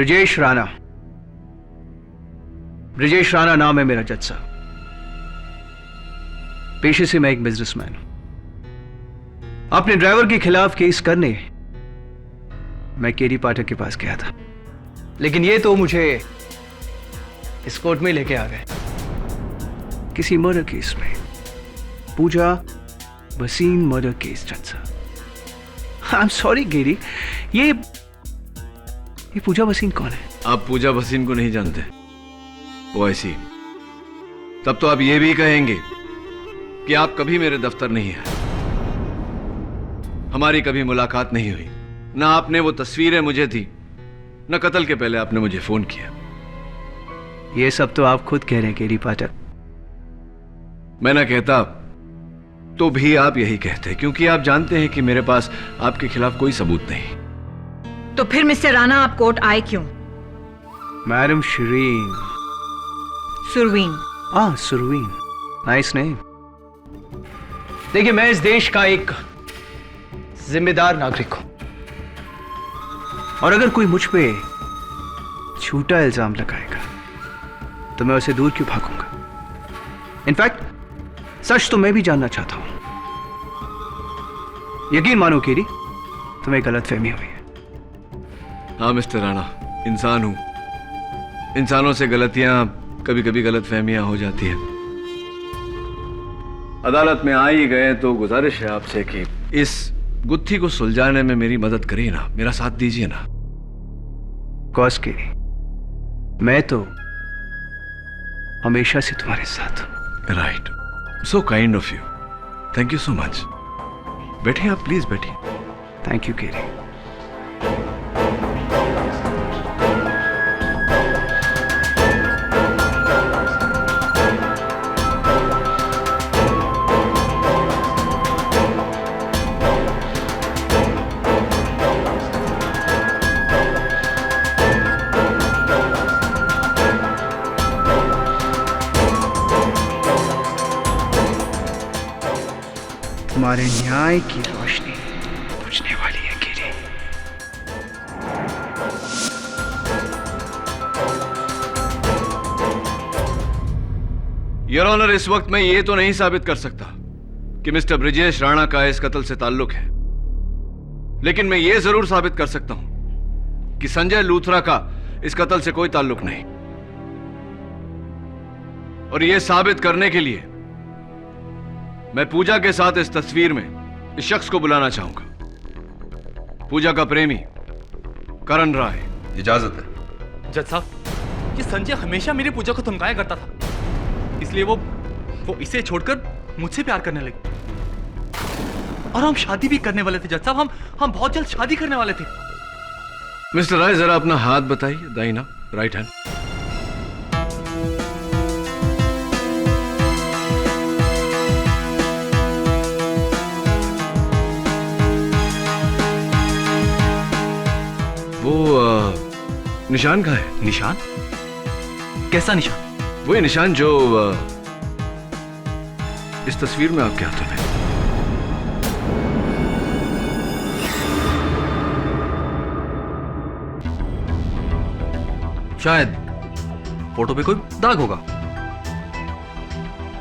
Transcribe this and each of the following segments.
ब्रिजेश राणा। ब्रिजेश राणा नाम है मेरा जज साहब। पेशे से मैं एक बिजनेसमैन हूं। अपने ड्राइवर के खिलाफ केस करने मैं केरी पाठक के पास गया था, लेकिन ये तो मुझे इस कोर्ट में लेके आ गए किसी मर्डर केस में। पूजा भसीन मर्डर केस जज साहब। आई एम सॉरी गेरी, ये पूजा भसीन कौन है? आप पूजा भसीन को नहीं जानते? वो ऐसी। तब तो आप ये भी कहेंगे कि आप कभी मेरे दफ्तर नहीं आए, हमारी कभी मुलाकात नहीं हुई, ना आपने वो तस्वीरें मुझे दी, ना कत्ल के पहले आपने मुझे फोन किया। ये सब तो आप खुद कह रहे हैं केरी पाठक। मैं ना कहता तो भी आप यही कहते, क्योंकि आप जानते हैं कि मेरे पास आपके खिलाफ कोई सबूत नहीं। तो फिर मिस्टर राणा आप कोर्ट आए क्यों? Madam Shireen. Surveen. Surveen, nice name. देखिए, मैं इस देश का एक जिम्मेदार नागरिक हूं, और अगर कोई मुझ पे झूठा इल्जाम लगाएगा तो मैं उसे दूर क्यों भागूंगा? इनफैक्ट सच तो मैं भी जानना चाहता हूं। यकीन मानो केरी, तुम्हें गलतफहमी हुई है। हाँ मिस्टर राणा, इंसान हूं, इंसानों से गलतियां, कभी कभी गलतफहमियां हो जाती है। अदालत में आ ही गए तो गुजारिश है आपसे कि इस गुत्थी को सुलझाने में मेरी मदद करिए ना, मेरा साथ दीजिए ना। कॉस केरी, मैं तो हमेशा से तुम्हारे साथ हूं। Right, so kind of you, thank you so much. बैठिए आप, प्लीज बैठिए। थैंक यू केरी। तुम्हारे न्याय की रोशनी बुझने वाली है केरी। योर ऑनर, इस वक्त मैं ये तो नहीं साबित कर सकता कि मिस्टर ब्रिजेश राणा का इस कत्ल से ताल्लुक है, लेकिन मैं ये जरूर साबित कर सकता हूं कि संजय लूथरा का इस कत्ल से कोई ताल्लुक नहीं। और यह साबित करने के लिए मैं पूजा के साथ इस तस्वीर में इस शख्स को बुलाना चाहूंगा। पूजा का प्रेमी करण राय। इजाजत है। जज साहब, ये संजय हमेशा मेरी पूजा को धमकाया करता था, इसलिए वो इसे छोड़कर मुझसे प्यार करने लगी। और हम शादी भी करने वाले थे जज साहब, हम बहुत जल्द शादी करने वाले थे। मिस्टर राय, जरा अपना हाथ बताइए, दाहिना, राइट हैंड। निशान कहाँ है? निशान? कैसा निशान? वही निशान जो इस तस्वीर में आपके हाथों में। शायद फोटो पे कोई दाग होगा।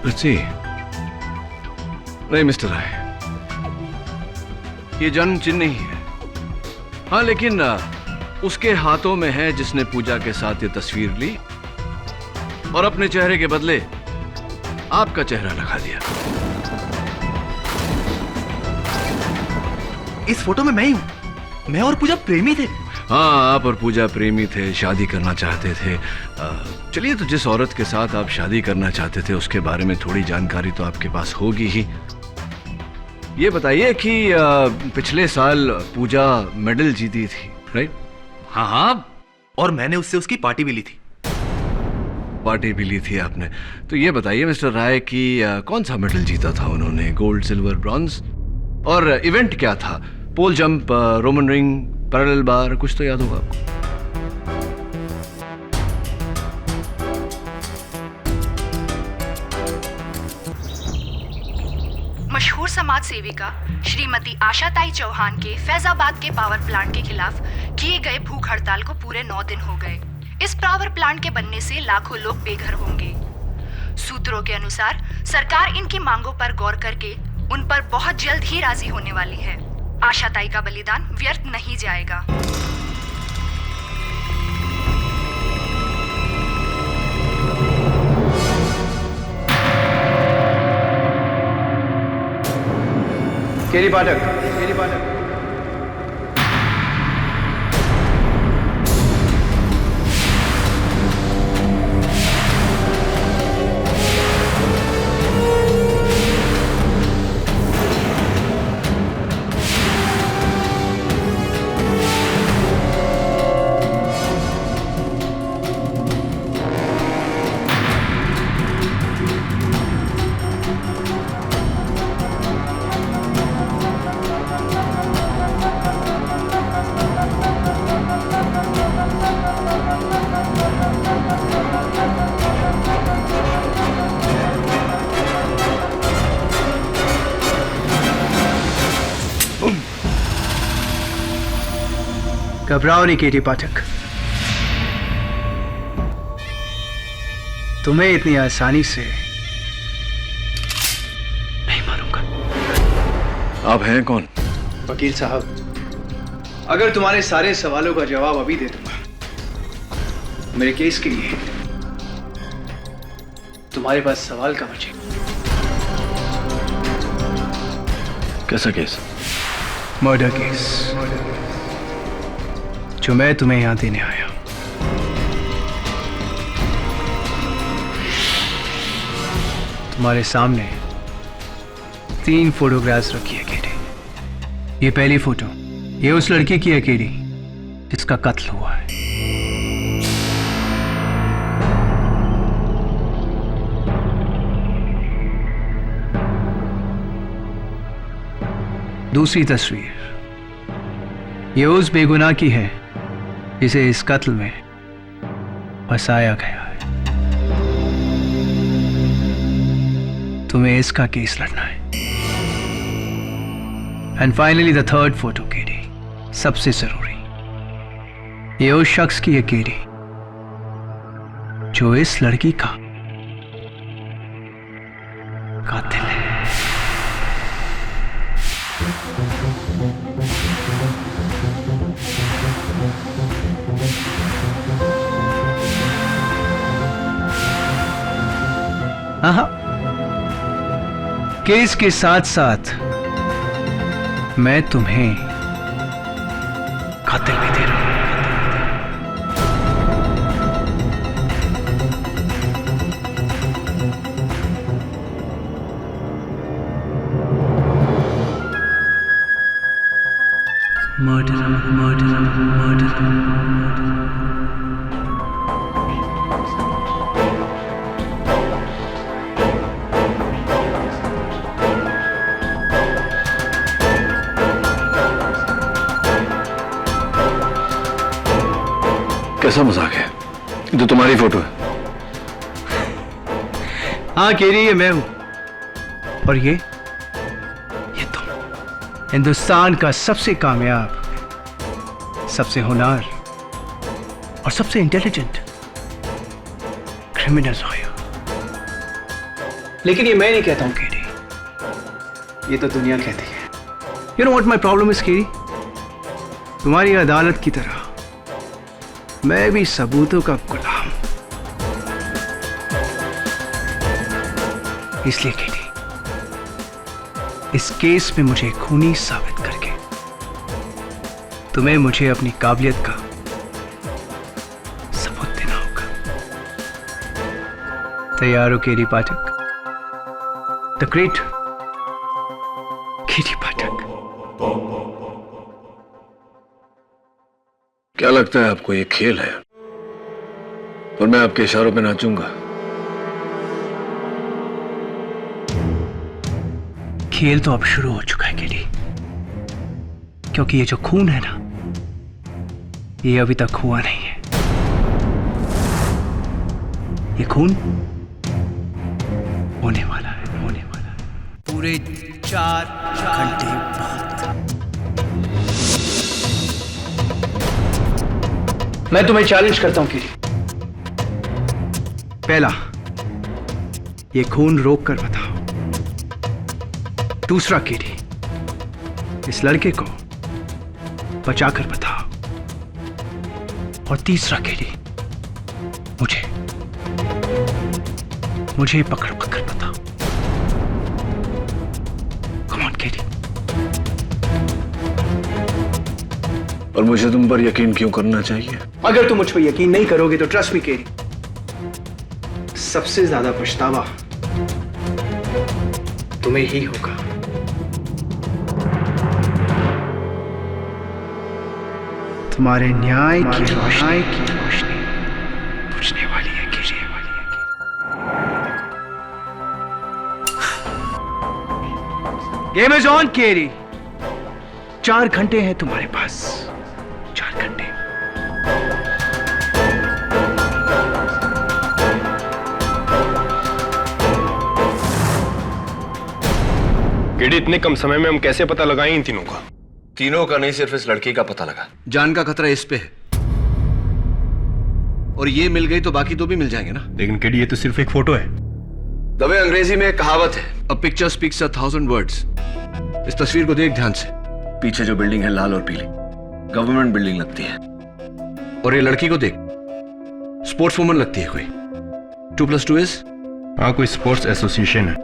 जी नहीं मिस्टर राय, ये जन्म चिन्ह नहीं है। हाँ, लेकिन उसके हाथों में है जिसने पूजा के साथ ये तस्वीर ली और अपने चेहरे के बदले आपका चेहरा लगा दिया। इस फोटो में मैं ही हूं। मैं और पूजा प्रेमी थे। हाँ, आप और पूजा प्रेमी थे, शादी करना चाहते थे। चलिए, तो जिस औरत के साथ आप शादी करना चाहते थे उसके बारे में थोड़ी जानकारी तो आपके पास होगी ही। ये बताइए कि पिछले साल पूजा मेडल जीती थी, राइट? हाँ, और मैंने उससे उसकी पार्टी भी ली थी। पार्टी भी ली थी आपने? तो ये बताइए मिस्टर राय कि कौन सा मेडल जीता था उन्होंने? Gold, silver, bronze? और इवेंट क्या था? पोल जंप, रोमन रिंग, पैरेलल बार, कुछ तो याद होगा आपको? मशहूर सा समाज सेविका श्रीमती आशाताई चौहान के फैजाबाद के पावर प्लांट के खिलाफ किए गए भूख हड़ताल को पूरे 9 दिन हो गए। इस पावर प्लांट के बनने से लाखों लोग बेघर होंगे। सूत्रों के अनुसार सरकार इनकी मांगों पर गौर करके उन पर बहुत जल्द ही राजी होने वाली है। आशाताई का बलिदान व्यर्थ नहीं जाएगा। केरी पाठक, केरी पाठक। घबराओ नहीं केटी पाठक, तुम्हें इतनी आसानी से नहीं मारूंगा। आप हैं कौन? वकील साहब, अगर तुम्हारे सारे सवालों का जवाब अभी दे दूंगा, मेरे केस के लिए तुम्हारे पास सवाल का बचे। कैसा केस? मर्डर केस, जो मैं तुम्हें यहां देने आया। तुम्हारे सामने 3 फोटोग्राफ्स रखी है केडी। ये पहली फोटो, ये उस लड़की की है केडी जिसका कत्ल हुआ है। दूसरी तस्वीर, ये उस बेगुनाह की है जिसे इस कत्ल में फंसाया गया है। तुम्हें इसका केस लड़ना है। And finally the third photo KD, सबसे जरूरी, ये उस शख्स की है केडी जो इस लड़की का कातिल है। हाँ, केस के साथ साथ मैं तुम्हें कातिल भी दे रहा हूं। Murder, murder, murder. कैसा मजाक है? ये तो तुम्हारी फोटो है। हाँ केरी, ये मैं हूं। और ये तुम, हिंदुस्तान का सबसे कामयाब, सबसे होनहार और सबसे इंटेलिजेंट क्रिमिनल लॉयर। लेकिन ये मैं नहीं कहता हूं केरी, ये तो दुनिया कहती है। You know what my problem is Kerry? तुम्हारी अदालत की तरह मैं भी सबूतों का गुलाम। इसलिए केटी, इस केस में मुझे खूनी साबित करके तुम्हें मुझे अपनी काबिलियत का सबूत देना होगा। तैयार हो केरी पाठक? द ग्रेट केरी पाठक। क्या लगता है आपको ये खेल है और मैं आपके इशारों पे नाचूंगा? खेल तो अब शुरू हो चुका है केडी, क्योंकि ये जो खून है ना, ये अभी तक हुआ नहीं है। ये खून होने वाला है, होने वाला है। पूरे 4 घंटे बाद। मैं तुम्हें चैलेंज करता हूं किरी। पहला, ये खून रोक कर बताओ। दूसरा किरी, इस लड़के को बचाकर बताओ। और तीसरा किरी, मुझे पकड़ बताओ। कम ऑन किरी। और मुझे तुम पर यकीन क्यों करना चाहिए? अगर तुम मुझ पर यकीन नहीं करोगे तो ट्रस्ट मी केरी, सबसे ज्यादा पछतावा तुम्हें ही होगा। तुम्हारे न्याय की रोशनी बुझने वाली है केरी। गेम इज ऑन केरी। 4 घंटे हैं तुम्हारे पास। 4 घंटे। केडी, इतने कम समय में हम कैसे पता लगाएं इन तीनों का? तीनों का नहीं, सिर्फ इस लड़की का पता लगा। जान का खतरा इस पे है, और ये मिल गई तो बाकी 2 भी मिल जाएंगे ना। लेकिन केडी, ये तो सिर्फ एक फोटो है। दबे, अंग्रेजी में एक कहावत है, अ पिक्चर स्पीक्स 1,000 वर्ड्स। इस तस्वीर को देख ध्यान से। पीछे जो बिल्डिंग है लाल और पीली, गवर्नमेंट बिल्डिंग लगती है। और ये लड़की को देख, स्पोर्ट्स वुमन लगती है कोई। 2+2 इज? हाँ, कोई स्पोर्ट्स एसोसिएशन है।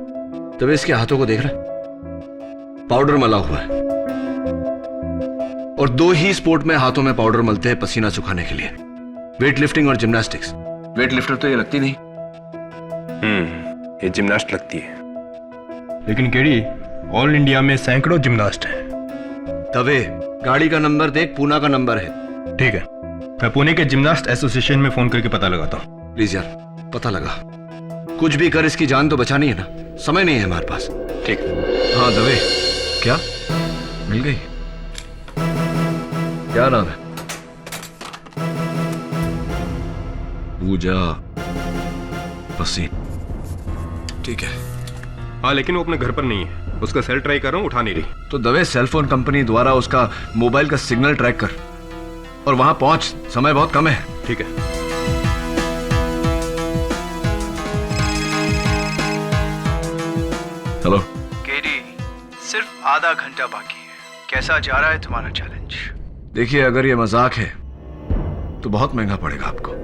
दबे, इसके हाथों को देख रहा है, पाउडर मला हुआ है। और 2 ही स्पोर्ट में हाथों में पाउडर मलते हैं पसीना सुखाने के लिए, वेट लिफ्टिंग और जिम्नास्टिक्स। वेट लिफ्टर तो ये लगती नहीं। ये जिम्नास्ट लगती है। लेकिन केडी, ऑल इंडिया में सैकड़ों जिम्नास्ट हैं। तवे, गाड़ी का नंबर देख, पूना का नंबर है। ठीक है, मैं पुणे के जिम्नास्ट एसोसिएशन में फोन करके पता लगाता हूँ। प्लीज यार, पता लगा। कुछ भी कर, इसकी जान तो बचानी है ना। समय नहीं है हमारे पास। ठीक। हाँ दवे, क्या मिल गई? क्या नाम है? पूजा पसीन। ठीक है। हाँ, लेकिन वो अपने घर पर नहीं है। उसका सेल ट्राई कर रहा हूँ, उठा नहीं रही। तो दवे, सेलफोन कंपनी द्वारा उसका मोबाइल का सिग्नल ट्रैक कर और वहां पहुंच। समय बहुत कम है। ठीक है। हेलो केडी, सिर्फ आधा घंटा बाकी है। कैसा जा रहा है तुम्हारा चैलेंज? देखिए, अगर ये मजाक है तो बहुत महंगा पड़ेगा आपको।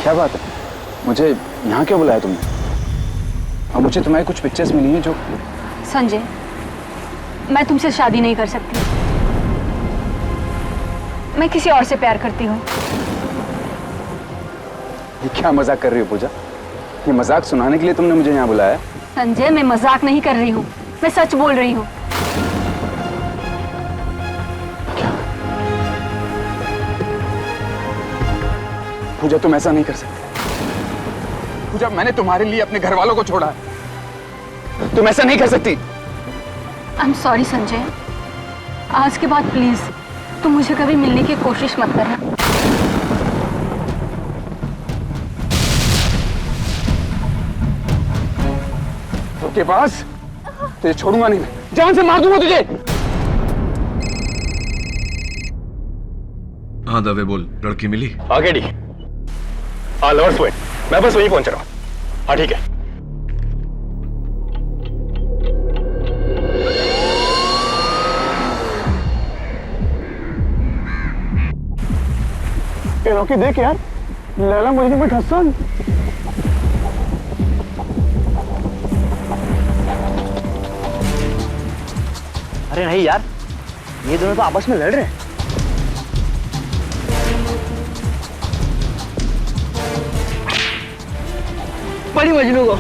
क्या बात है? मुझे यहाँ क्यों बुलाया तुमने? और मुझे तुम्हारी कुछ पिक्चर्स मिली हैं जो... संजय, मैं तुमसे शादी नहीं कर सकती। मैं किसी और से प्यार करती हूँ। ये क्या मजाक कर रही हो पूजा? ये मजाक सुनाने के लिए तुमने मुझे यहाँ बुलाया? संजय, मैं मजाक नहीं कर रही हूँ, मैं सच बोल रही हूँ। पूजा, तुम ऐसा नहीं कर सकती। पूजा, मैंने तुम्हारे लिए अपने घर वालों को छोड़ा है। तुम ऐसा नहीं कर सकती। आई एम सॉरी संजय, आज के बाद प्लीज तुम मुझे कभी मिलने की कोशिश मत करना। के पास तुझे छोड़ूंगा नहीं, मैं जान से मार दूंगा तुझे। हाँ दवे, बोल, लड़की मिली? आगे डी। हाँ, लवर्स पॉइंट, मैं बस वहीं पहुंच रहा हूँ। हाँ ठीक है। रॉकी देख यार, लैला मुझे में हसन। अरे नहीं यार, ये दोनों तो आपस में लड़ रहे हैं। बड़ी मजनू को।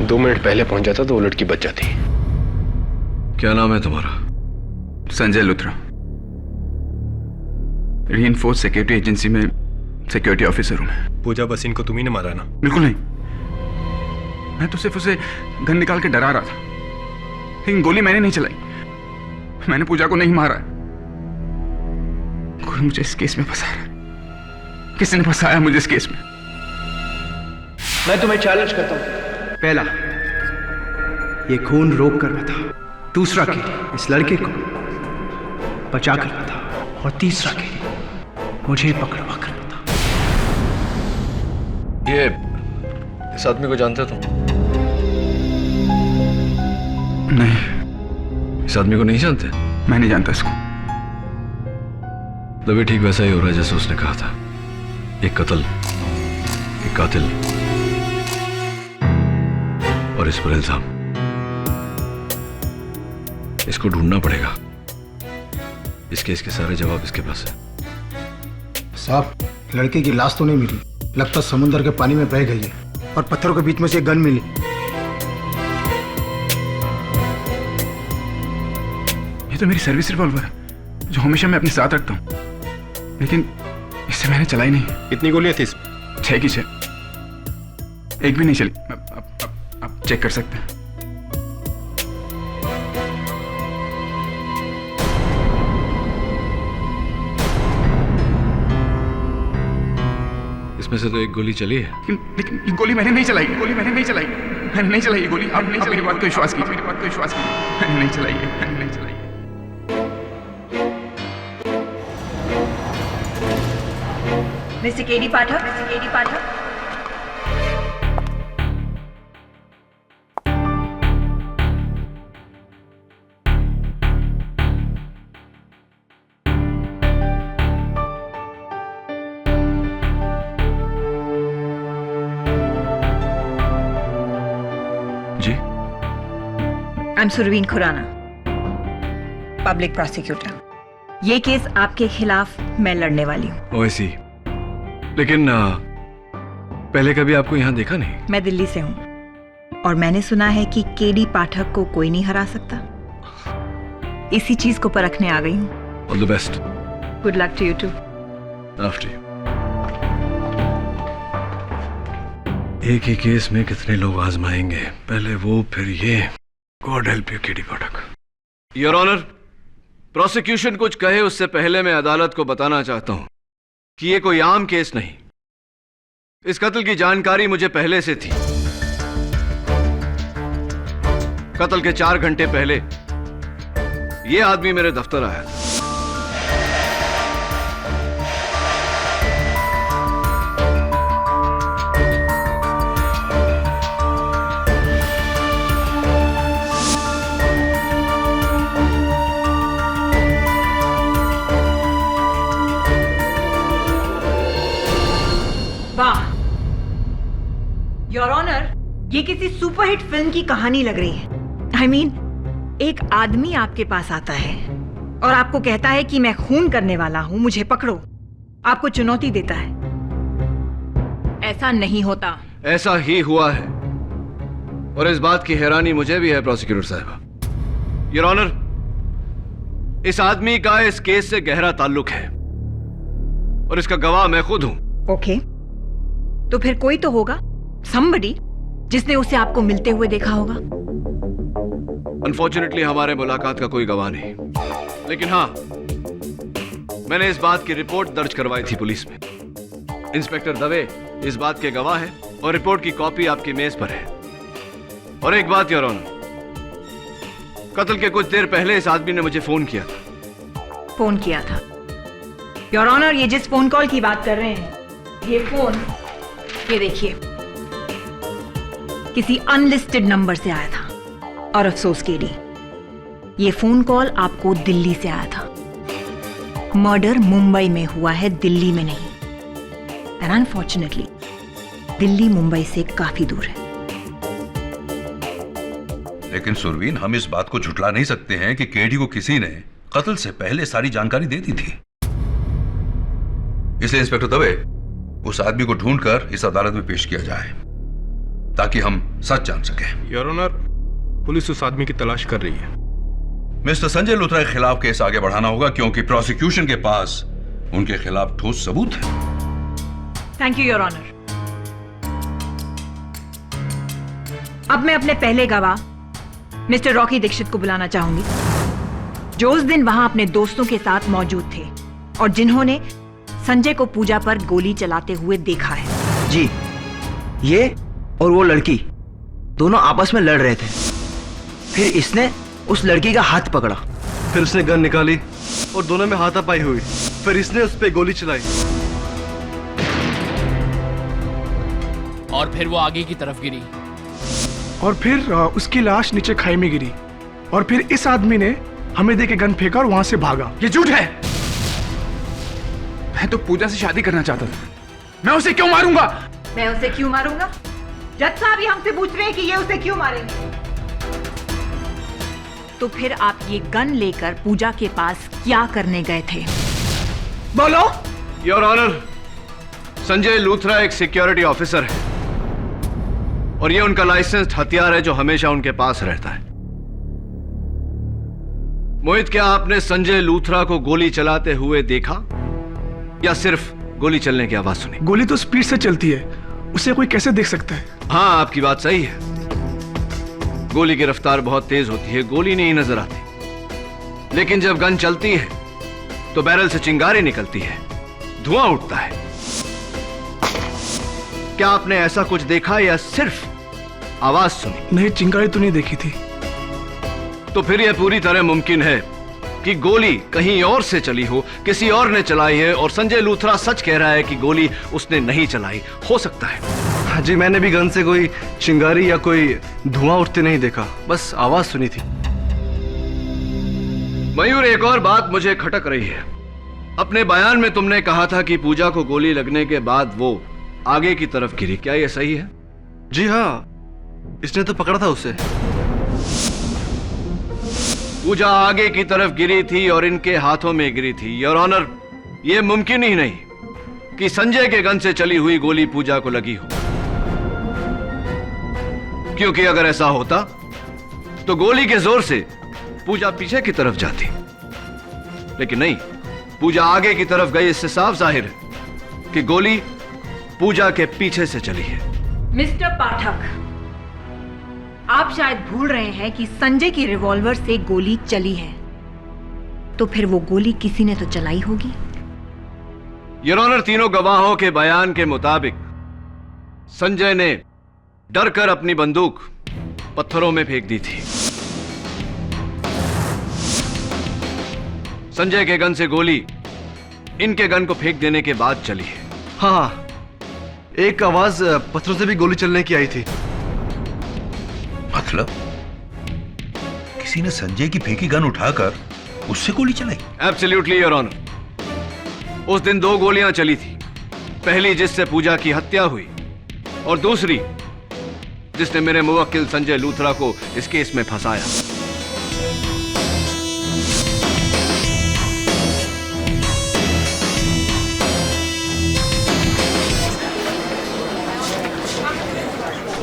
दो मिनट पहले पहुंच जाता तो वो लड़की बच जाती। क्या नाम है तुम्हारा? Sanjay Luthra, reinforce security agency में सिक्योरिटी ऑफिसर हूं मैं। पूजा बसिन को तुम्ही ने मारा ना? बिल्कुल नहीं, मैं तो सिर्फ उसे गन निकाल के डरा रहा था, लेकिन गोली मैंने नहीं चलाई। मैंने पूजा को नहीं मारा। कोई मुझे इस केस में फंसा रहा है। किसी ने फंसाया मुझे इस केस में। मैं तुम्हें चैलेंज करता हूं। पहला, ये खून रोक कर बता। दूसरा के इस लड़के को बचा कर बता। और तीसरा के मुझे पकड़वा कर बता। ये इस आदमी को जानते हो तुम? नहीं। इस आदमी को नहीं जानते? मैं नहीं जानता इसको। तभी ठीक वैसा ही हो रहा है जैसे उसने कहा था। एक कत्ल, एक कातिल और इस पर इल्जाम। इसको ढूंढना पड़ेगा। इस केस के सारे जवाब इसके पास है। साहब, लड़के की लाश तो नहीं मिली, लगता समुद्र के पानी में बह गई है और पत्थरों के बीच में से एक गन मिली। ये तो मेरी सर्विस रिवॉल्वर है जो हमेशा मैं अपने साथ रखता हूं, लेकिन इससे मैंने चलाई नहीं। कितनी गोलियां थी? 6 की 6, एक भी नहीं चली। आप चेक कर सकते हैं। इसमें से तो एक गोली चली है। लेकिन ये गोली मैंने नहीं चलाई। मैंने नहीं चलाई ये गोली। आप मेरी बात को विश्वास कीजिए। मैंने नहीं चलाई है। Mister KD Pathak. जी, I am Surveen Khurana, public prosecutor. ये केस आपके खिलाफ मैं लड़ने वाली हूँ। ऐसी, लेकिन पहले कभी आपको यहाँ देखा नहीं। मैं दिल्ली से हूँ और मैंने सुना है कि केडी पाठक को कोई नहीं हरा सकता। इसी चीज को परखने आ गई हूँ। All the best. Good luck to you too. After you. एक ही केस में कितने लोग आजमाएंगे, पहले वो फिर ये। God help you KD Pathak. Your honour, prosecution कुछ कहे उससे पहले मैं अदालत को बताना चाहता हूं कि ये कोई आम केस नहीं। इस कत्ल की जानकारी मुझे पहले से थी। कत्ल के 4 घंटे पहले यह आदमी मेरे दफ्तर आया था। वाह योर ऑनर, ये किसी सुपरहिट फिल्म की कहानी लग रही है। आई मीन, एक आदमी आपके पास आता है और आपको कहता है कि मैं खून करने वाला हूं, मुझे पकड़ो। आपको चुनौती देता है। ऐसा नहीं होता। ऐसा ही हुआ है, और इस बात की हैरानी मुझे भी है प्रोसिक्यूटर साहब। योर ऑनर, इस आदमी का इस केस से गहरा ताल्लुक है और इसका गवाह मैं खुद हूं। ओके, तो फिर कोई तो होगा, somebody, जिसने उसे आपको मिलते हुए देखा होगा। अनफॉर्चुनेटली हमारे मुलाकात का कोई गवाह नहीं, लेकिन हाँ, मैंने इस बात की रिपोर्ट दर्ज करवाई थी पुलिस में। इंस्पेक्टर दवे इस बात के गवाह हैं और रिपोर्ट की कॉपी आपकी मेज पर है। और एक बात योर ऑनर, कत्ल के कुछ देर पहले इस आदमी ने मुझे फोन किया था। फोन किया था? योर ऑनर, ये जिस फोन कॉल की बात कर रहे हैं, ये फोन, ये देखिए, किसी अनलिस्टेड नंबर से आया था। और अफसोस के लिए ये फोन कॉल आपको दिल्ली से आया था। मर्डर मुंबई में हुआ है, दिल्ली में नहीं। एंड अनफॉर्चुनेटली दिल्ली मुंबई से काफी दूर है। लेकिन सुरवीन, हम इस बात को झुठला नहीं सकते हैं कि केडी को किसी ने कत्ल से पहले सारी जानकारी दे दी थी। इसलिए इंस्पेक्टर दवे, उस आदमी को ढूंढकर इस अदालत में पेश किया जाए ताकि हम सच जान सकें। योर ऑनर, पुलिस उस आदमी की तलाश कर रही है। मिस्टर संजय लूथरा के खिलाफ केस आगे बढ़ाना होगा क्योंकि प्रोसिक्यूशन के पास उनके खिलाफ ठोस सबूत है। Thank you your honour. अब मैं अपने पहले गवाह मिस्टर रॉकी दीक्षित को बुलाना चाहूंगी, जो उस दिन वहां अपने दोस्तों के साथ मौजूद थे और जिन्होंने संजय को पूजा पर गोली चलाते हुए देखा है। जी, ये और वो लड़की दोनों आपस में लड़ रहे थे। फिर इसने उस लड़की का हाथ पकड़ा, फिर उसने गन निकाली और दोनों में हाथापाई हुई। फिर इसने उस पर गोली चलाई और फिर वो आगे की तरफ गिरी और फिर उसकी लाश नीचे खाई में गिरी और फिर इस आदमी ने हमें देके गन फेंका और वहां से भागा। ये झूठ है। मैं तो पूजा से शादी करना चाहता था। मैं उसे क्यों मारूंगा? मैं उसे क्यों मारूंगा? जज साहब ही हमसे पूछ रहे हैं कि ये उसे क्यों मारेंगे। तो फिर आप ये गन लेकर पूजा के पास क्या करने गए थे? बोलो। योर ऑनर, संजय लूथरा एक सिक्योरिटी ऑफिसर है और ये उनका लाइसेंस्ड हथियार है जो हमेशा उनके पास रहता है। मोहित, क्या आपने संजय लूथरा को गोली चलाते हुए देखा या सिर्फ गोली चलने की आवाज सुनी? गोली तो स्पीड से चलती है, उसे कोई कैसे देख सकता है? हाँ, आपकी बात सही है। गोली की रफ्तार बहुत तेज होती है, गोली नहीं नजर आती। लेकिन जब गन चलती है तो बैरल से चिंगारी निकलती है, धुआं उठता है। क्या आपने ऐसा कुछ देखा या सिर्फ आवाज सुनी? नहीं, चिंगारी तो नहीं देखी थी। तो फिर यह पूरी तरह मुमकिन है कि गोली कहीं और से चली हो, किसी और ने चलाई है और संजय लूथरा सच कह रहा है कि गोली उसने नहीं चलाई। हो सकता है। हाँ जी, मैंने भी गन से कोई चिंगारी या कोई धुआं उठते नहीं देखा, बस आवाज सुनी थी। मयूर, एक और बात मुझे खटक रही है। अपने बयान में तुमने कहा था कि पूजा को गोली लगने के बाद वो आगे की तरफ गिरी, क्या यह सही है? जी हाँ, इसने तो पकड़ा था उसे। पूजा आगे की तरफ गिरी थी और इनके हाथों में गिरी थी। योर ऑनर, यह मुमकिन ही नहीं कि संजय के गन से चली हुई गोली पूजा को लगी हो, क्योंकि अगर ऐसा होता तो गोली के जोर से पूजा पीछे की तरफ जाती, लेकिन नहीं, पूजा आगे की तरफ गई। इससे साफ जाहिर है कि गोली पूजा के पीछे से चली है। मिस्टर पाठक, आप शायद भूल रहे हैं कि संजय की रिवॉल्वर से गोली चली है, तो फिर वो गोली किसी ने तो चलाई होगी। योर ऑनर, तीनों गवाहों के बयान के मुताबिक संजय ने डरकर अपनी बंदूक पत्थरों में फेंक दी थी। संजय के गन से गोली इनके गन को फेंक देने के बाद चली है। हाँ, एक आवाज पत्थरों से भी गोली चलने की आई थी। मतलब किसी ने संजय की फेंकी गन उठाकर उससे गोली चलाई? Absolutely your honour. उस दिन 2 गोलियां चली थी, पहली जिससे पूजा की हत्या हुई और दूसरी जिसने मेरे मुवक्किल संजय लूथरा को इस केस में फंसाया।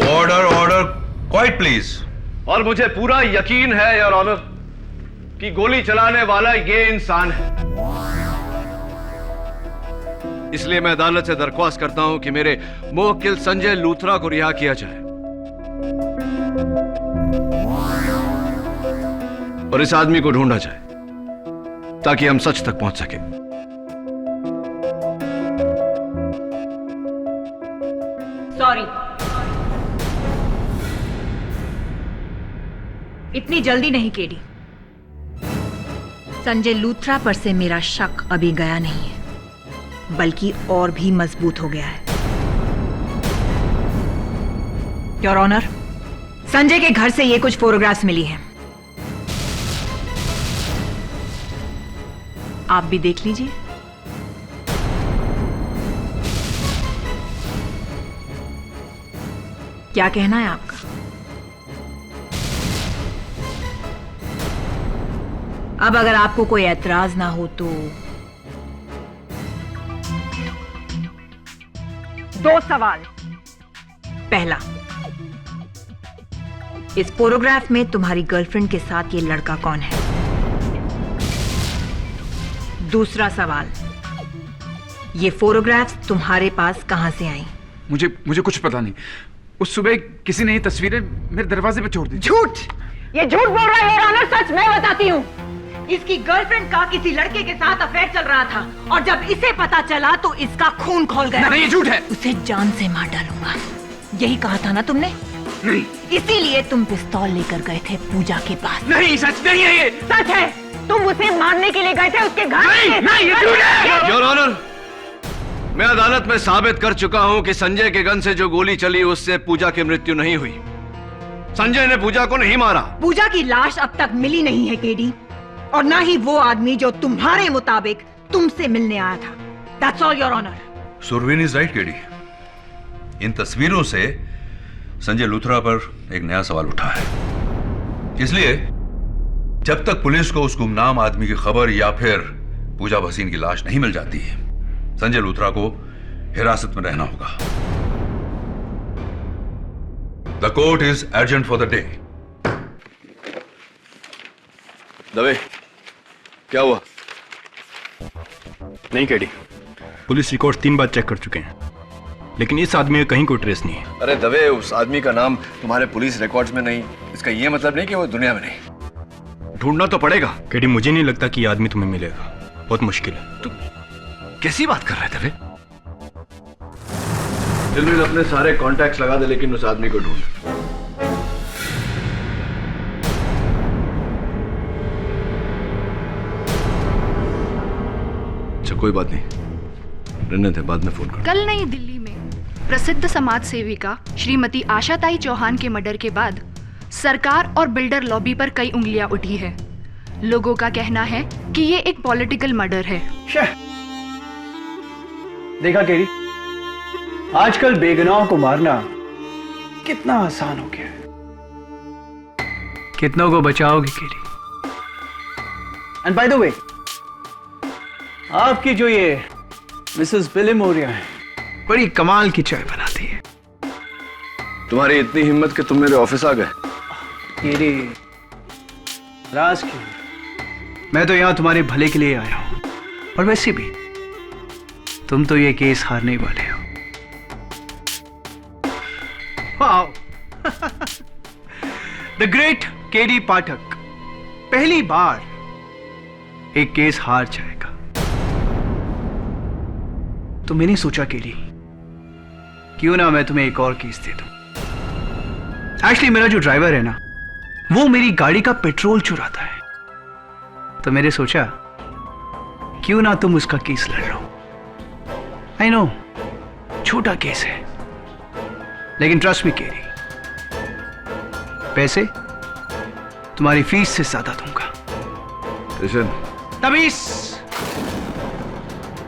Order order, quite please. और मुझे पूरा यकीन है योर ऑनर कि गोली चलाने वाला ये इंसान है। इसलिए मैं अदालत से दरख्वास्त करता हूं कि मेरे मुवक्किल संजय लूथरा को रिहा किया जाए और इस आदमी को ढूंढा जाए ताकि हम सच तक पहुंच सके। सॉरी, इतनी जल्दी नहीं केडी। संजय लूथरा पर से मेरा शक अभी गया नहीं है, बल्कि और भी मजबूत हो गया है। योर ऑनर, संजय के घर से ये कुछ फोटोग्राफ्स मिली हैं, आप भी देख लीजिए। क्या कहना है आपका? अब अगर आपको कोई ऐतराज ना हो तो 2 सवाल। पहला, इस फोटोग्राफ में तुम्हारी गर्लफ्रेंड के साथ ये लड़का कौन है? दूसरा सवाल, ये फोटोग्राफ्स तुम्हारे पास कहां से आई? मुझे कुछ पता नहीं। उस सुबह किसी ने ये तस्वीरें मेरे दरवाजे पे छोड़ दी। झूठ! ये झूठ बोल रहा है योर ऑनर। सच मैं बताती हूँ। इसकी गर्लफ्रेंड का किसी लड़के के साथ अफेयर चल रहा था और जब इसे पता चला तो इसका खून खौल गया। नहीं, ये झूठ है। उसे जान से मार डालूंगा, यही कहा था ना तुमने? नहीं। इसीलिए तुम पिस्तौल लेकर गए थे पूजा के पास। नहीं, सच नहीं है ये। सच है, तुम उसे मारने के लिए गए थे उसके घर। नहीं, ये झूठ है। योर ऑनर, मैं अदालत में साबित कर चुका हूं कि संजय के गन से जो गोली चली उससे पूजा की मृत्यु नहीं हुई। संजय ने पूजा को नहीं मारा। पूजा की लाश अब तक मिली नहीं है केडी, और ना ही वो आदमी जो तुम्हारे मुताबिक तुमसे मिलने आया था। That's all, Your Honor. Surveen is right KD. इन तस्वीरों से संजय लूथरा पर एक नया सवाल उठा है। इसलिए जब तक पुलिस को उस गुमनाम आदमी की खबर या फिर पूजा भसीन की लाश नहीं मिल जाती है, संजय लूथरा को हिरासत में रहना होगा। The court is urgent for the day. Dave, क्या हुआ? नहीं केडी, पुलिस रिकॉर्ड 3 बार चेक कर चुके हैं, लेकिन इस आदमी का कहीं कोई ट्रेस नहीं है। अरे दवे, उस आदमी का नाम तुम्हारे पुलिस रिकॉर्ड्स में नहीं, इसका ये मतलब नहीं कि वो दुनिया में नहीं। ढूंढना तो पड़ेगा। केडी, मुझे नहीं लगता कि ये आदमी तुम्हें मिलेगा, बहुत मुश्किल है। तू कैसी बात कर रहा है दवे? दिलवीर, अपने सारे कॉन्टैक्ट्स लगा दे, लेकिन उस आदमी को ढूंढ। अच्छा, कोई बात नहीं, रहने दे, बाद में फोन कर। कल नई दिल्ली में प्रसिद्ध समाज सेविका श्रीमती आशाताई चौहान के मर्डर के बाद सरकार और बिल्डर लॉबी पर कई उंगलियां उठी है। लोगों का कहना है कि ये एक पॉलिटिकल मर्डर है। देखा केरी, आजकल बेगुनाहों को मारना कितना आसान हो गया है। कितनों को बचाओगे केरी? एंड बाय द वे, आपकी जो ये मिसेस बिलिमोरिया है, बड़ी कमाल की चाय बनाती है। तुम्हारी इतनी हिम्मत कि तुम मेरे ऑफिस आ गए? केरी, राज की, मैं तो यहां तुम्हारे भले के लिए आया हूं, और वैसे भी तुम तो ये केस हारने ही वाले हो। वाओ, द ग्रेट केडी पाठक पहली बार एक केस हार जाएगा। तो मैंने सोचा केडी, क्यों ना मैं तुम्हें एक और केस दे दूं। एक्चुअली मेरा जो ड्राइवर है ना, वो मेरी गाड़ी का पेट्रोल चुराता है, तो मैंने सोचा क्यों ना तुम उसका केस लड़ लो। आई नो, छोटा केस है, लेकिन ट्रस्ट मी केरी, पैसे तुम्हारी फीस से ज्यादा दूंगा। तमीज,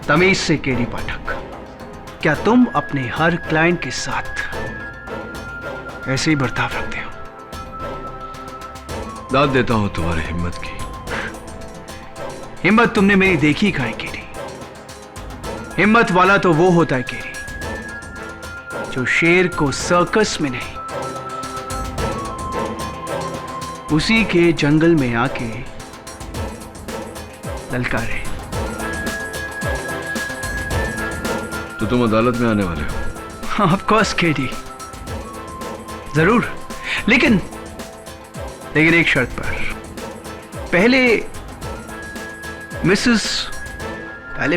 तमीज से केरी पाठक। क्या तुम अपने हर क्लाइंट के साथ ऐसे ही बर्ताव रखते हो? दाद देता हूं तुम्हारी हिम्मत की। हिम्मत तुमने मेरी देखी कहाँ केरी? हिम्मत वाला तो वो होता है केरी जो शेर को सर्कस में नहीं, उसी के जंगल में आके ललकारे। तो तुम अदालत में आने वाले हो? ऑफ कोर्स केडी, जरूर, लेकिन एक शर्त पर। पहले मिसेस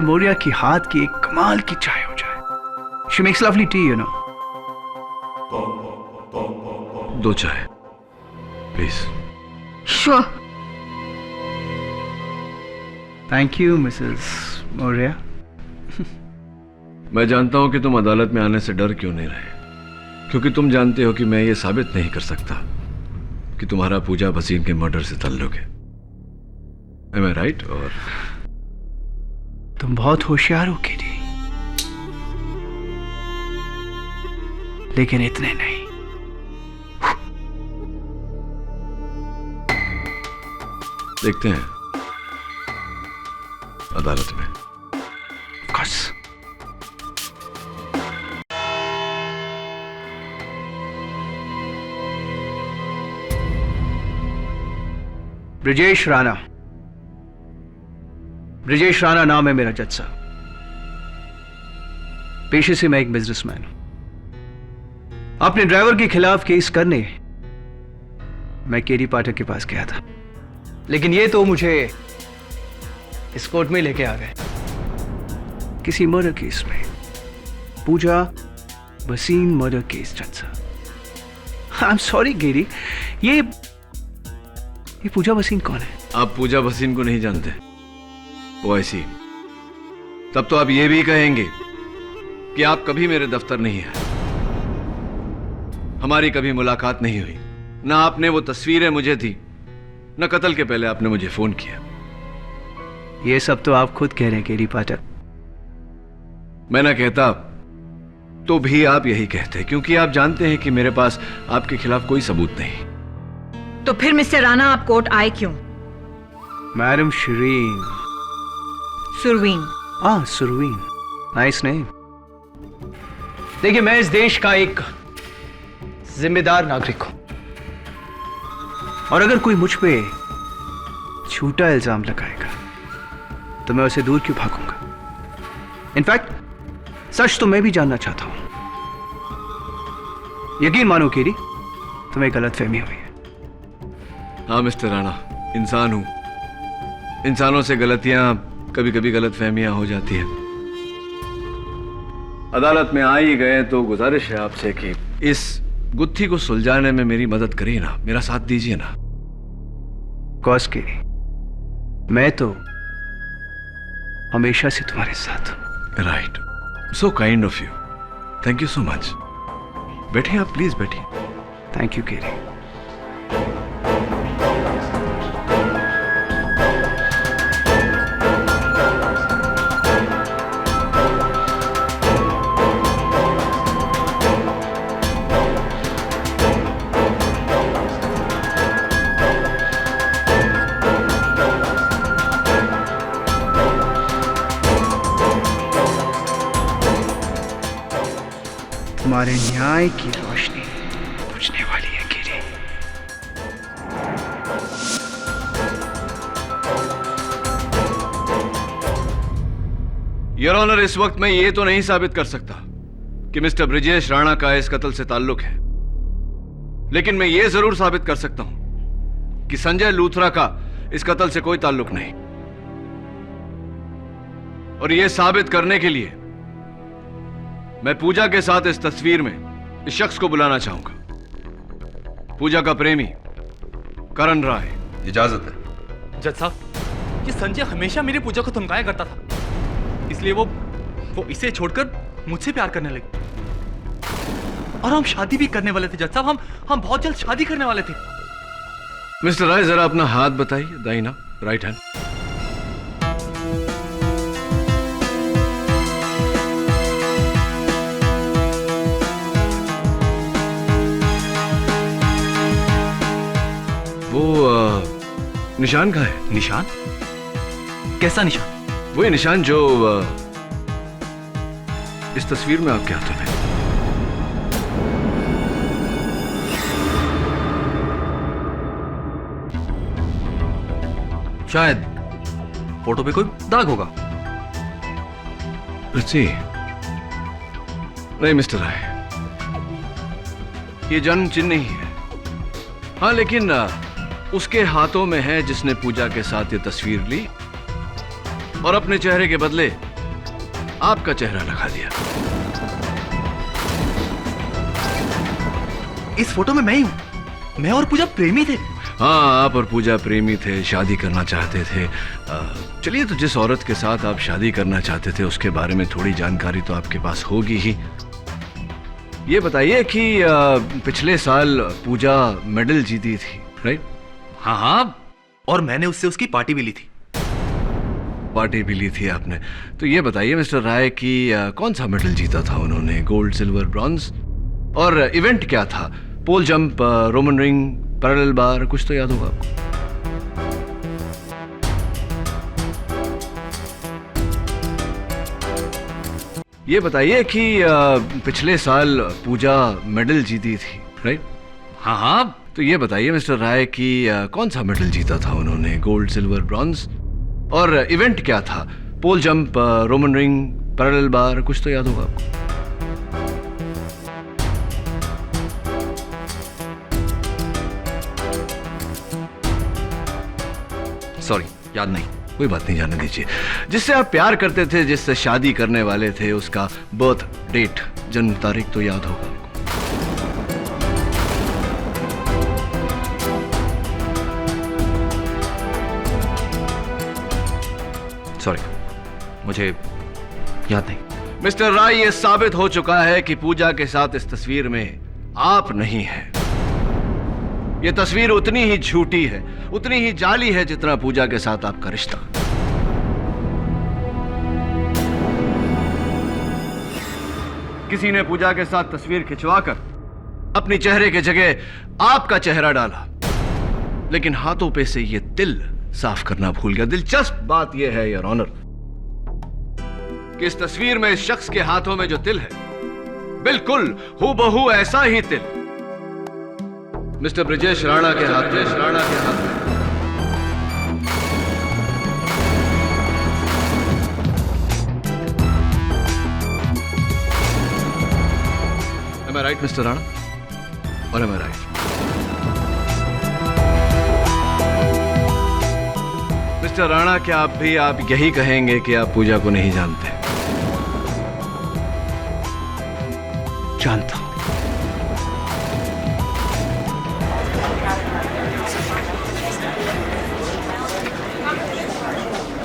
मोरिया की हाथ की एक कमाल की चाय हो जाए। She makes lovely tea, you know. 2 चाय please. Sure. Thank you Mrs Moriya. मैं जानता हूं कि तुम अदालत में आने से डर क्यों नहीं रहे, क्योंकि तुम जानते हो कि मैं ये साबित नहीं कर सकता कि तुम्हारा पूजा भसीन के मर्डर से ताल्लुक है। Am I right? और तुम बहुत होशियार हो केडी, लेकिन इतने नहीं। देखते हैं अदालत में। Of ब्रिजेश राणा नाम है मेरा, जज साहब। पेशे से मैं एक बिजनेसमैन हूं। अपने ड्राइवर के खिलाफ केस करने मैं केडी पाठक के पास गया था, लेकिन ये तो मुझे इस कोर्ट में लेके आ गए किसी मर्डर केस में। पूजा भसीन मर्डर केस, जज साहब। आई एम सॉरी केडी, ये पूजा भसीन कौन है? आप पूजा भसीन को नहीं जानते? वो ऐसी। तब तो आप ये भी कहेंगे कि आप कभी मेरे दफ्तर नहीं आए, हमारी कभी मुलाकात नहीं हुई, ना आपने वो तस्वीरें मुझे दी, ना कत्ल के पहले आपने मुझे फोन किया। ये सब तो आप खुद कह रहे हैं केडी पाठक। मैं ना कहता तो भी आप यही कहते, क्योंकि आप जानते हैं कि मेरे पास आपके खिलाफ कोई सबूत नहीं। तो फिर मिस्टर राणा आप कोर्ट आए क्यों? Madam Shirin. Surveen. Surveen, nice name. देखिए, मैं इस देश का एक जिम्मेदार नागरिक हूं, और अगर कोई मुझ पे झूठा इल्जाम लगाएगा तो मैं उसे दूर क्यों भागूंगा? इनफैक्ट सच तो मैं भी जानना चाहता हूं। यकीन मानो केडी, तुम्हें गलतफहमी हुई है। हाँ मिस्टर राणा, इंसान हूं, इंसानों से गलतियां, कभी कभी गलतफहमियां हो जाती है। अदालत में आ ही गए तो गुजारिश है आपसे कि इस गुत्थी को सुलझाने में मेरी मदद करिए ना, मेरा साथ दीजिए ना। कॉस के मैं तो हमेशा से तुम्हारे साथ हूं। Right, so kind of you, thank you so much. बैठिए आप, प्लीज बैठिए। Thank you KD. तुम्हारे न्याय की रोशनी बुझने वाली है केडी। योर ऑनर, इस वक्त मैं ये तो नहीं साबित कर सकता कि मिस्टर ब्रिजेश राणा का इस कत्ल से ताल्लुक है, लेकिन मैं ये जरूर साबित कर सकता हूं कि संजय लूथरा का इस कत्ल से कोई ताल्लुक नहीं। और यह साबित करने के लिए मैं पूजा के साथ इस तस्वीर में इस शख्स को बुलाना चाहूंगा, पूजा का प्रेमी करण राय। इजाजत है। जज साहब, ये संजय हमेशा मेरी पूजा को धमकाया करता था, इसलिए वो इसे छोड़कर मुझसे प्यार करने लगी। और हम शादी भी करने वाले थे जज साहब, हम बहुत जल्द शादी करने वाले थे। मिस्टर राय, जरा अपना हाथ बताइए, दाहिना, राइट हैंड। निशान कहाँ है? निशान? कैसा निशान? वही निशान जो इस तस्वीर में आपके हाथों में। शायद फोटो पे कोई दाग होगा। पृथ्वी, नहीं मिस्टर राय, ये जन्म चिन्ह नहीं है। हाँ, लेकिन उसके हाथों में है जिसने पूजा के साथ ये तस्वीर ली और अपने चेहरे के बदले आपका चेहरा लगा दिया। इस फोटो में मैं ही हूं। मैं और पूजा प्रेमी थे। हाँ, आप और पूजा प्रेमी थे, शादी करना चाहते थे। चलिए, तो जिस औरत के साथ आप शादी करना चाहते थे उसके बारे में थोड़ी जानकारी तो आपके पास होगी ही। ये बताइए कि पिछले साल पूजा मेडल जीती थी, राइट? हाँ हाँ, और मैंने उससे उसकी पार्टी भी ली थी। पार्टी भी ली थी आपने? तो ये बताइए मिस्टर राय कि कौन सा मेडल जीता था उन्होंने? Gold, silver, bronze? और इवेंट क्या था? पोल जंप, रोमन रिंग, पैरेलल बार, कुछ तो याद होगा आपको? ये बताइए कि पिछले साल पूजा मेडल जीती थी, राइट? हाँ हाँ। तो ये बताइए मिस्टर राय कि कौन सा मेडल जीता था उन्होंने? Gold, silver, bronze? और इवेंट क्या था? पोल जंप, रोमन रिंग, पैरेलल बार, कुछ तो याद होगा आपको? सॉरी, याद नहीं। कोई बात नहीं, जाने दीजिए। जिससे आप प्यार करते थे, जिससे शादी करने वाले थे, उसका बर्थ डेट, जन्म तारीख तो याद होगा आपको? सॉरी, मुझे याद नहीं। मिस्टर राय, ये साबित हो चुका है कि पूजा के साथ इस तस्वीर में आप नहीं हैं। ये तस्वीर उतनी ही झूठी है, उतनी ही जाली है जितना पूजा के साथ आपका रिश्ता। किसी ने पूजा के साथ तस्वीर खिंचवाकर अपनी चेहरे के जगह आपका चेहरा डाला, लेकिन हाथों पे से ये तिल साफ करना भूल गया। दिलचस्प बात यह है योर ऑनर कि इस तस्वीर में इस शख्स के हाथों में जो तिल है, बिल्कुल हूबहू ऐसा ही तिल मिस्टर ब्रिजेश राणा के हाथ में। Am I right, Mr. Rana? Or am I right? Mister Rana, क्या आप यही कहेंगे कि आप पूजा को नहीं जानते? जानता हूं।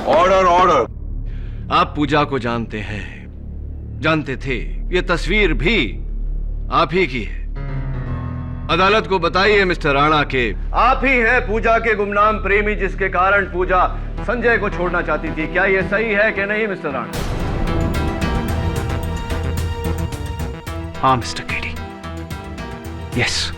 ऑर्डर। आप पूजा को जानते हैं, जानते थे। ये तस्वीर भी आप ही की है। अदालत को बताइए मिस्टर राणा के आप ही हैं पूजा के गुमनाम प्रेमी, जिसके कारण पूजा संजय को छोड़ना चाहती थी। क्या यह सही है कि नहीं मिस्टर राणा? हाँ मिस्टर केडी, यस।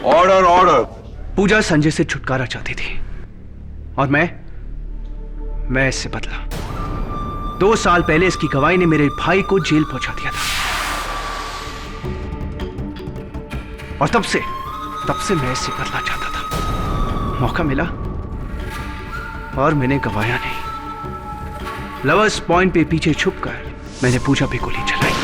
ऑर्डर। पूजा संजय से छुटकारा चाहती थी और मैं इससे बदला। 2 साल पहले इसकी गवाही ने मेरे भाई को जेल पहुंचा दिया था, और तब से मैं इससे बदला चाहता था। मौका मिला और मैंने गवाया नहीं। लवर्स पॉइंट पे पीछे छुपकर मैंने पूजा पे गोली चलाई।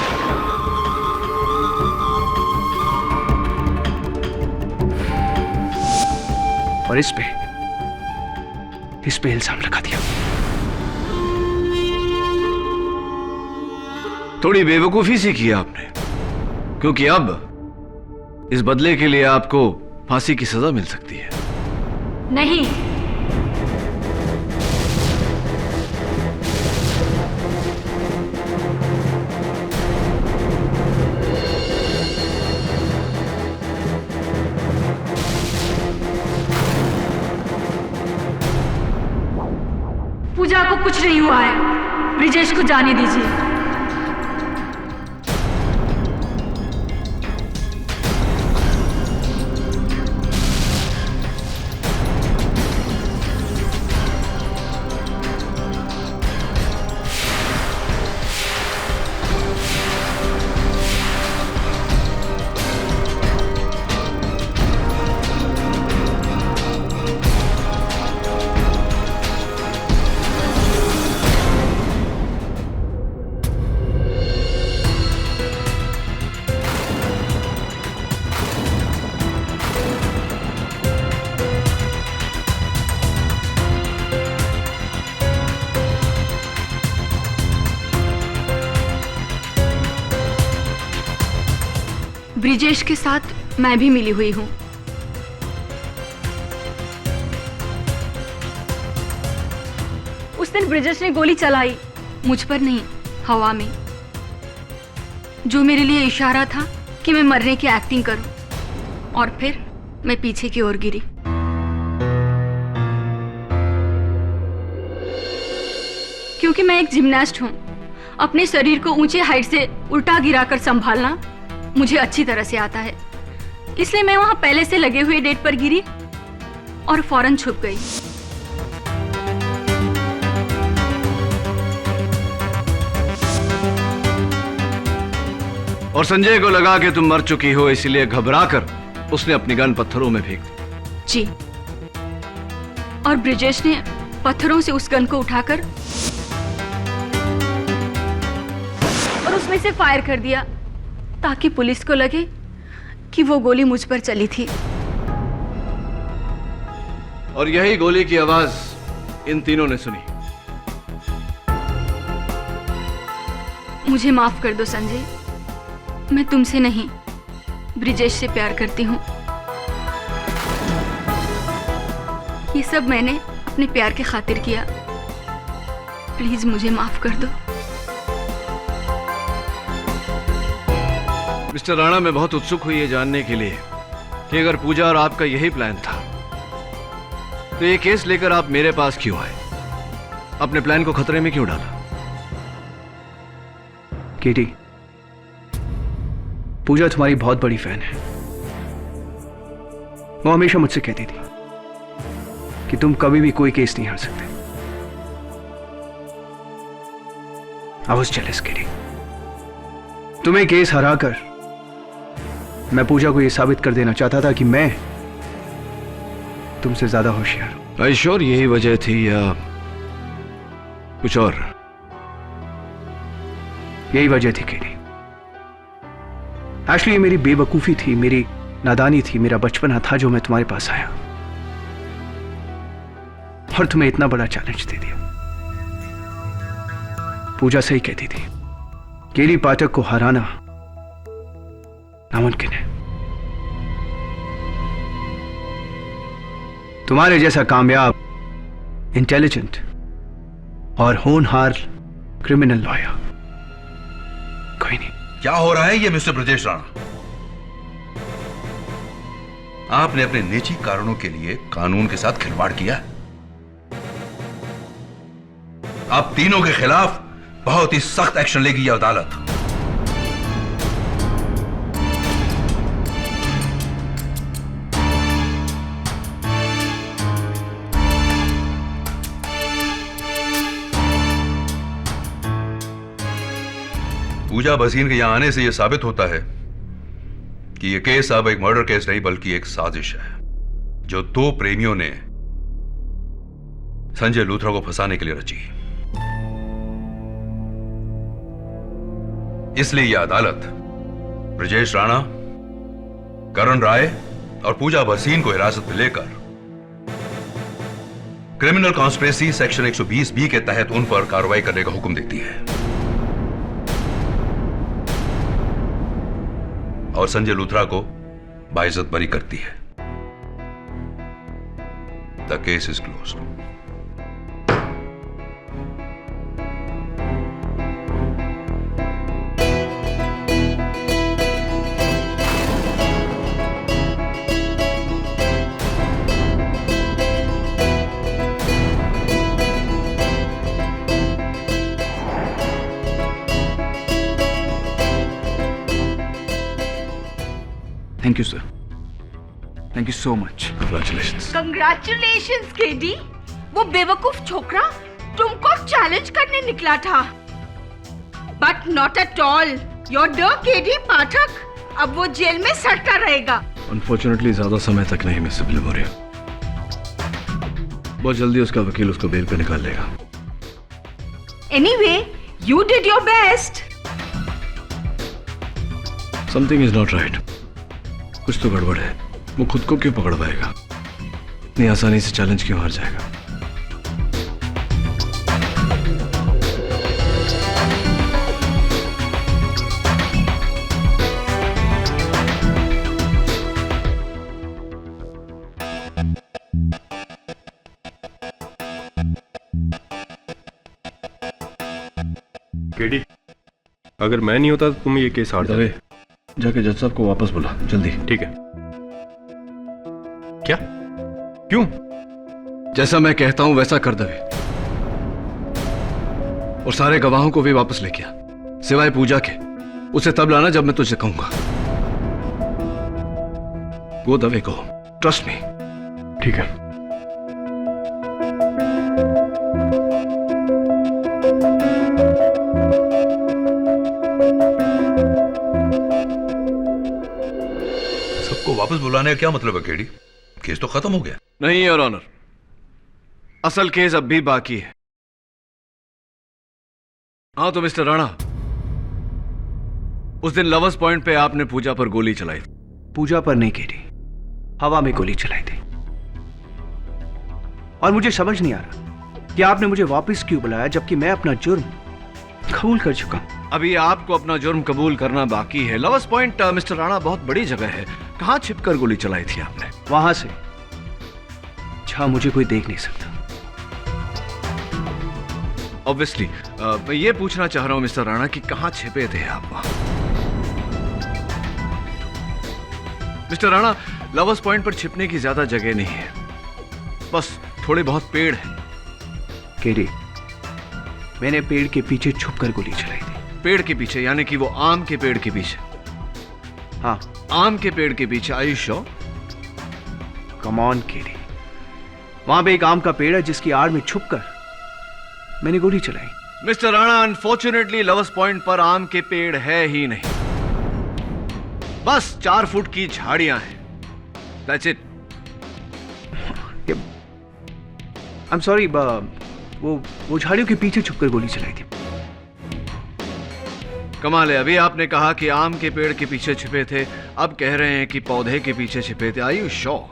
और इस पे इल्जाम लगा दिया। थोड़ी बेवकूफी सी की आपने, क्योंकि अब इस बदले के लिए आपको फांसी की सजा मिल सकती है। नहीं, पूजा को कुछ नहीं हुआ है। ब्रिजेश को जाने दीजिए। ब्रिजेश के साथ मैं भी मिली हुई हूँ। उस दिन ब्रिजेश ने गोली चलाई, मुझ पर नहीं, हवा में, जो मेरे लिए इशारा था कि मैं मरने की एक्टिंग करूं, और फिर मैं पीछे की ओर गिरी। क्योंकि मैं एक जिम्नास्ट हूं, अपने शरीर को ऊंचे हाइट से उल्टा गिराकर संभालना मुझे अच्छी तरह से आता है। इसलिए मैं वहां पहले से लगे हुए डेट पर गिरी और फौरन छुप गई। और संजय को लगा कि तुम मर चुकी हो, इसलिए घबराकर उसने अपनी गन पत्थरों में फेंक दी। जी, और ब्रिजेश ने पत्थरों से उस गन को उठाकर और उसमें से फायर कर दिया, ताकि पुलिस को लगे कि वो गोली मुझ पर चली थी। और यही गोली की आवाज इन तीनों ने सुनी। मुझे माफ कर दो संजय, मैं तुमसे नहीं, ब्रिजेश से प्यार करती हूँ। ये सब मैंने अपने प्यार के खातिर किया। प्लीज मुझे माफ कर दो। मिस्टर राणा, मैं बहुत उत्सुक हुई ये जानने के लिए कि अगर पूजा और आपका यही प्लान था, तो ये केस लेकर आप मेरे पास क्यों आए? अपने प्लान को खतरे में क्यों डाला? केटी, पूजा तुम्हारी बहुत बड़ी फैन है। वो हमेशा मुझसे कहती थी कि तुम कभी भी कोई केस नहीं हार सकते। आई वाज जेलस केटी। तुम्हें केस हराकर मैं पूजा को यह साबित कर देना चाहता था कि मैं तुमसे ज्यादा होशियार हूं। आई श्योर यही वजह थी या कुछ और? यही वजह थी केटी। एक्चुअली ये मेरी बेवकूफी थी, मेरी नादानी थी, मेरा बचपना था जो मैं तुम्हारे पास आया और तुम्हें इतना बड़ा चैलेंज दे दिया। पूजा सही कहती थी, केली पाठक को हराना नामुमकिन है। तुम्हारे जैसा कामयाब, इंटेलिजेंट और होनहार क्रिमिनल लॉयर कोई नहीं। क्या हो रहा है ये मिस्टर ब्रजेश राणा? आपने अपने निजी कारणों के लिए कानून के साथ खिलवाड़ किया। आप तीनों के खिलाफ बहुत ही सख्त एक्शन लेगी यह अदालत। पूजा भसीन के यहां आने से यह साबित होता है कि यह केस अब एक मर्डर केस नहीं बल्कि एक साजिश है जो दो प्रेमियों ने संजय लूथरा को फंसाने के लिए रची। इसलिए यह अदालत ब्रजेश राणा, करण राय और पूजा भसीन को हिरासत में लेकर क्रिमिनल कॉन्स्पिरेसी सेक्शन 120B के तहत उन पर कार्रवाई करने का हुक्म देती है और संजय लूथरा को बाइज्जत बरी करती है। The case is closed. Thank you sir, thank you so much. Congratulations. Congratulations KD. वो बेवकूफ छोकरा तुमको चैलेंज करने निकला था, but not at all your the KD Pathak. अब वो जेल में सड़ता रहेगा। अनफॉर्चुनेटली ज्यादा समय तक नहीं मिस मेमोरिया। बहुत जल्दी उसका वकील उसको बेल पे निकाल लेगा। Anyway, you did your best. Something is not right. कुछ तो गड़बड़ है। वो खुद को क्यों पकड़वाएगा? इतनी आसानी से चैलेंज क्यों हार जाएगा? केडी, अगर मैं नहीं होता तो तुम ये केस हार दवे जाके जज साहब को वापस बुला जल्दी। ठीक है। क्या? क्यों? जैसा मैं कहता हूं वैसा कर दवे, और सारे गवाहों को भी वापस लेके आ, सिवाय पूजा के। उसे तब लाना जब मैं तुझे कहूंगा। गो दवे को, ट्रस्ट मी। ठीक है। सबको वापस बुलाने का क्या मतलब है केडी? केस तो खत्म हो गया। नहीं योर ऑनर, असल केस अब भी बाकी है। हाँ तो मिस्टर राणा, उस दिन लवर्स पॉइंट पे आपने पूजा पर गोली चलाई थी। पूजा पर नहीं केडी, हवा में गोली चलाई थी। और मुझे समझ नहीं आ रहा कि आपने मुझे वापस क्यों बुलाया, जबकि मैं अपना जुर्म कबूल कर चुका हूं। अभी आपको अपना जुर्म कबूल करना बाकी है। लवर्स पॉइंट मिस्टर राणा बहुत बड़ी जगह है। कहां छिपकर गोली चलाई थी आपने? वहां से जहां मुझे कोई देख नहीं सकता। ऑब्वियसली मैं ये पूछना चाह रहा हूं मिस्टर राणा कि कहां छिपे थे आप वहां? मिस्टर राणा, लवर्स पॉइंट पर छिपने की ज्यादा जगह नहीं है, बस थोड़े बहुत पेड़ हैं। केडी, मैंने पेड़ के पीछे छुपकर गोली चलाई थी। पेड़ के पीछे यानी कि वो आम के पेड़ के पीछे? हाँ, आम के पेड़ के पीछे। Are you sure? Come on KD, वहां पे एक आम का पेड़ है जिसकी आड़ में छुपकर मैंने गोली चलाई। Mister Rana, unfortunately lovers point पर आम के पेड़ है ही नहीं, बस 4 फुट की झाड़ियां हैं। That's it. I'm sorry, वो झाड़ियों के पीछे छुपकर गोली चलाई थी। कमाल है, अभी आपने कहा कि आम के पेड़ के पीछे छिपे थे, अब कह रहे हैं कि पौधे के पीछे छिपे थे। Are you sure?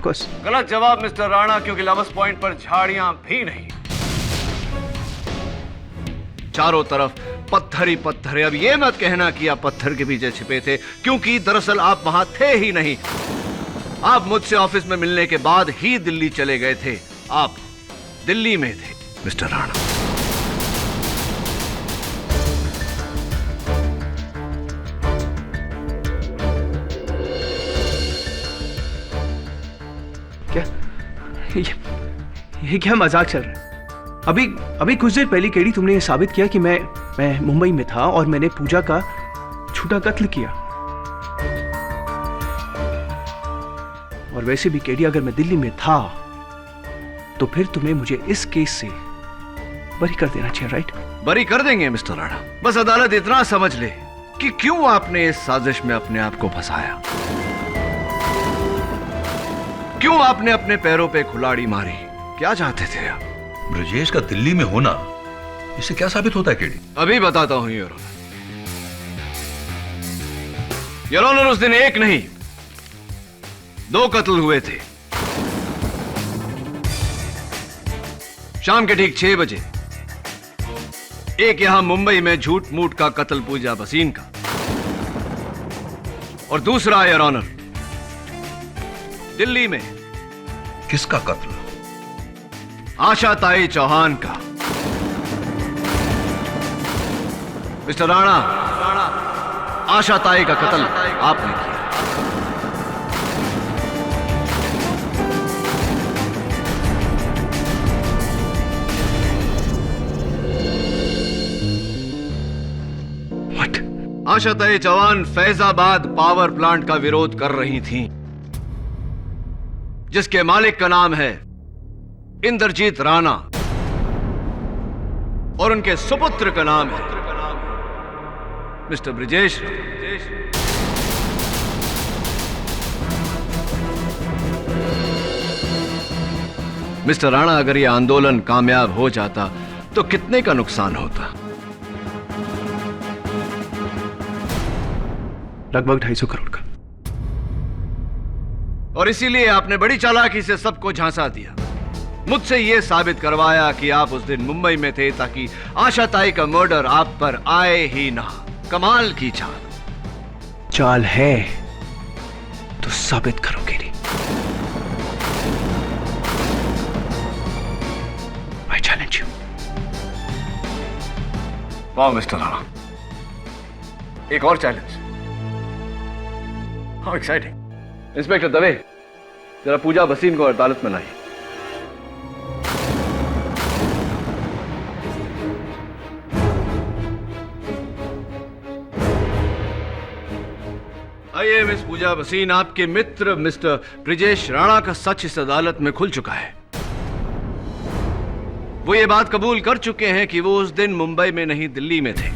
गलत जवाब मिस्टर राणा, क्योंकि लवर्स पॉइंट पर झाड़ियां भी नहीं, चारों तरफ पत्थर ही पत्थर है। अब ये मत कहना कि आप पत्थर के पीछे छिपे थे, क्योंकि दरअसल आप वहां थे ही नहीं। आप मुझसे ऑफिस में मिलने के बाद ही दिल्ली चले गए थे। आप दिल्ली में थे मिस्टर राणा। क्या ये क्या मजाक चल रहा है? अभी कुछ देर पहले केडी तुमने ये साबित किया कि मैं मुंबई में था और मैंने पूजा का झूठा कत्ल किया। और वैसे भी केडी, अगर मैं दिल्ली में था तो फिर तुम्हें मुझे इस केस से बरी कर देना चाहिए, राइट? बरी कर देंगे मिस्टर राणा, बस अदालत इतना समझ ले कि क्यों आपने इस साजिश में अपने आप को फंसाया, क्यों आपने अपने पैरों पे कुल्हाड़ी मारी। क्या चाहते थे आप? ब्रजेश का दिल्ली में होना, इससे क्या साबित होता है केडी? अभी बताता हूं योर ऑनर। योर ऑनर, उस दिन एक नहीं 2 कत्ल हुए थे। शाम के ठीक 6 बजे एक यहां मुंबई में झूठ मूठ का कत्ल पूजा भसीन का, और दूसरा योर ऑनर दिल्ली में। किसका कत्ल? आशा ताई चौहान का। मिस्टर राणा, आशा ताई का कत्ल आपने किया। What? आशा ताई चौहान फैजाबाद पावर प्लांट का विरोध कर रही थीं, जिसके मालिक का नाम है इंद्रजीत राणा और उनके सुपुत्र का नाम है मिस्टर ब्रिजेश। मिस्टर राणा, अगर यह आंदोलन कामयाब हो जाता तो कितने का नुकसान होता? लगभग 250 करोड़ का। और इसीलिए आपने बड़ी चालाकी से सबको झांसा दिया, मुझसे यह साबित करवाया कि आप उस दिन मुंबई में थे ताकि आशा ताई का मर्डर आप पर आए ही ना। कमाल की चाल है तो साबित करोगे नहीं। I challenge you. वाह मिस्टर राणा, एक और challenge. How exciting. Inspector Dave, जरा पूजा भसीन को अदालत में लाइए। आइए मिस पूजा भसीन, आपके मित्र मिस्टर ब्रिजेश राणा का सच इस अदालत में खुल चुका है। वो ये बात कबूल कर चुके हैं कि वो उस दिन मुंबई में नहीं दिल्ली में थे।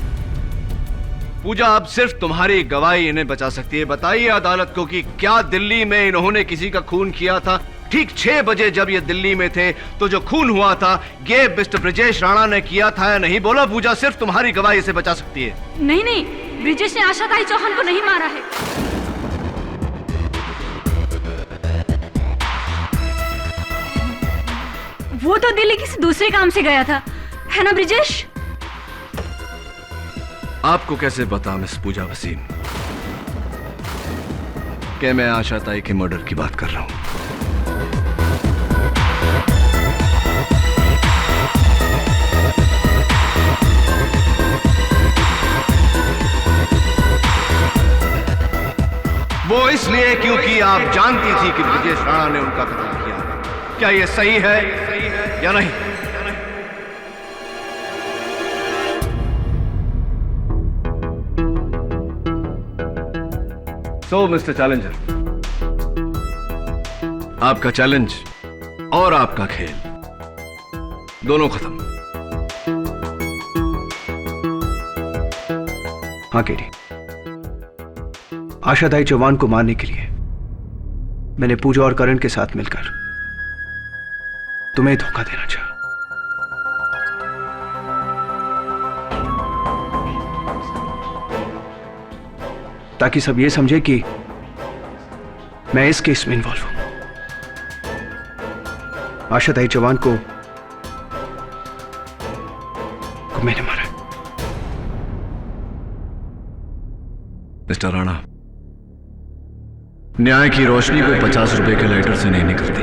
पूजा, अब सिर्फ तुम्हारी गवाही इन्हें बचा सकती है। बताइए अदालत को कि क्या दिल्ली में इन्होंने किसी का खून किया था? ठीक 6 बजे जब ये दिल्ली में थे तो जो खून हुआ था ये मिस्टर ब्रिजेश राणा ने किया था या नहीं? बोला पूजा, सिर्फ तुम्हारी गवाही इसे बचा सकती है। नहीं नहीं, ब्रिजेश ने आशा ताई चौहान को नहीं मारा है। वो तो दिल्ली किसी दूसरे काम से गया था, है ना ब्रिजेश? आपको कैसे पता मिस पूजा भसीन कि मैं आशा ताई के मर्डर की बात कर रहा हूं? वो इसलिए क्योंकि आप जानती थी कि ब्रिजेश राणा ने उनका कत्ल किया। क्या ये सही है या नहीं? सो मिस्टर चैलेंजर, आपका चैलेंज और आपका खेल दोनों खत्म। हाँ केडी, आशाताई चौहान को मारने के लिए मैंने पूजा और करण के साथ मिलकर तुम्हें धोखा देना चाहा। ताकि सब ये समझे कि मैं इस केस में इन्वॉल्व हूं। आशाताई चौहान को मैंने मारा। मिस्टर राणा, न्याय की रोशनी को 50 रुपए के लाइटर से नहीं निकलती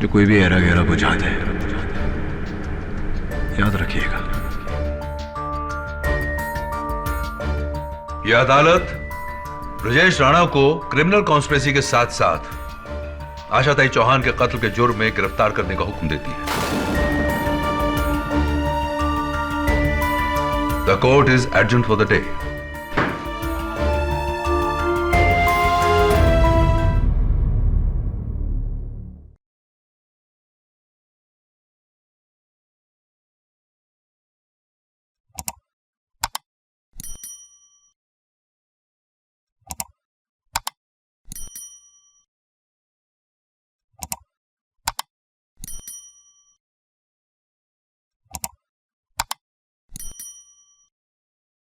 जो कोई भी एरा गहरा बुझा दे। याद रखिएगा। यह अदालत ब्रजेश राणा को क्रिमिनल कॉन्स्पिरेसी के साथ साथ आशाताई चौहान के कत्ल के जुर्म में गिरफ्तार करने का हुक्म देती है। The court is adjourned for the day.